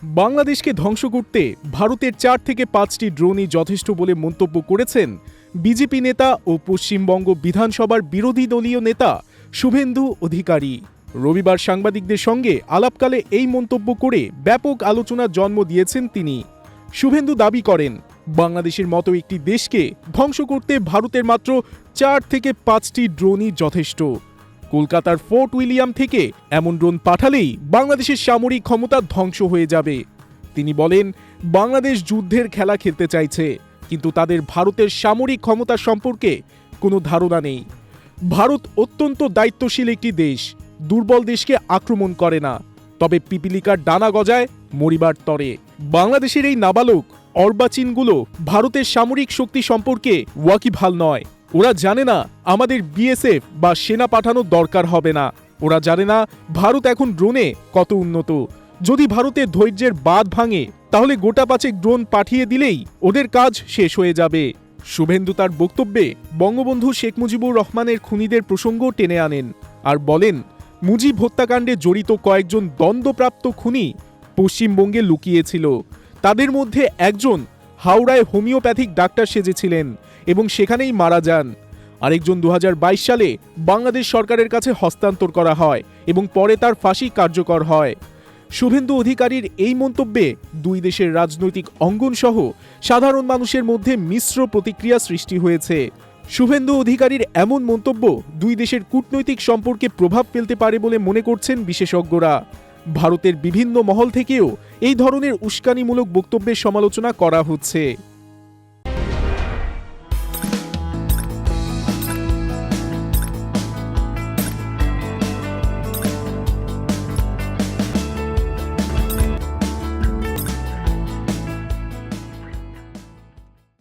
বাংলাদেশকে ধ্বংস করতে ভারতের 4 থেকে 5টি ড্রোনই যথেষ্ট বলে মন্তব্য করেছেন বিজেপি নেতা ও পশ্চিমবঙ্গ বিধানসভার বিরোধী দলীয় নেতা শুভেন্দু অধিকারী। রবিবার সাংবাদিকদের সঙ্গে আলাপকালে এই মন্তব্য করে ব্যাপক আলোচনার জন্ম দিয়েছেন তিনি। শুভেন্দু দাবি করেন, বাংলাদেশের মতো একটি দেশকে ধ্বংস করতে ভারতের মাত্র 4 থেকে 5টি ড্রোনই যথেষ্ট। কলকাতার ফোর্ট উইলিয়াম থেকে এমন ড্রোন পাঠালেই বাংলাদেশের সামরিক ক্ষমতা ধ্বংস হয়ে যাবে। তিনি বলেন, বাংলাদেশ যুদ্ধের খেলা খেলতে চাইছে, কিন্তু তাদের ভারতের সামরিক ক্ষমতা সম্পর্কে কোনো ধারণা নেই। ভারত অত্যন্ত দায়িত্বশীল একটি দেশ, দুর্বল দেশকে আক্রমণ করে না, তবে পিপিলিকার ডানা গজায় মরিবার তরে। বাংলাদেশের এই নাবালক অর্বাচীনগুলো ভারতের সামরিক শক্তি সম্পর্কে ওয়াকিবহাল নয়। ওরা জানে না আমাদের বিএসএফ বা সেনা পাঠানোর দরকার হবে না। ওরা জানে না ভারত এখন ড্রোনে কত উন্নত। যদি ভারতের ধৈর্যের বাঁধ ভাঙে, তাহলে গোটা 5 ড্রোন পাঠিয়ে দিলেই ওদের কাজ শেষ হয়ে যাবে। শুভেন্দু তার বক্তব্যে বঙ্গবন্ধু শেখ মুজিবুর রহমানের খুনিদের প্রসঙ্গ টেনে আনেন আর বলেন, মুজিব হত্যাকাণ্ডে জড়িত কয়েকজন দণ্ডপ্রাপ্ত খুনি পশ্চিমবঙ্গে লুকিয়েছিল। তাদের মধ্যে একজন হাওড়ায় হোমিওপ্যাথিক ডাক্তার সেজেছিলেন এবং সেখানেই মারা যান। আরেকজন 2022 সালে বাংলাদেশ সরকারের কাছে হস্তান্তর করা হয় এবং পরে তার ফাঁসি কার্যকর হয়। শুভেন্দু অধিকারীর এই মন্তব্যে দুই দেশের রাজনৈতিক অঙ্গন সহ সাধারণ মানুষের মধ্যে মিশ্র প্রতিক্রিয়া সৃষ্টি হয়েছে। শুভেন্দু অধিকারীর এমন মন্তব্য দুই দেশের কূটনৈতিক সম্পর্কে প্রভাব ফেলতে পারে বলে মনে করছেন বিশেষজ্ঞরা। ভারতের বিভিন্ন মহল থেকেও এই ধরনের উস্কানিমূলক বক্তব্যের সমালোচনা করা হচ্ছে।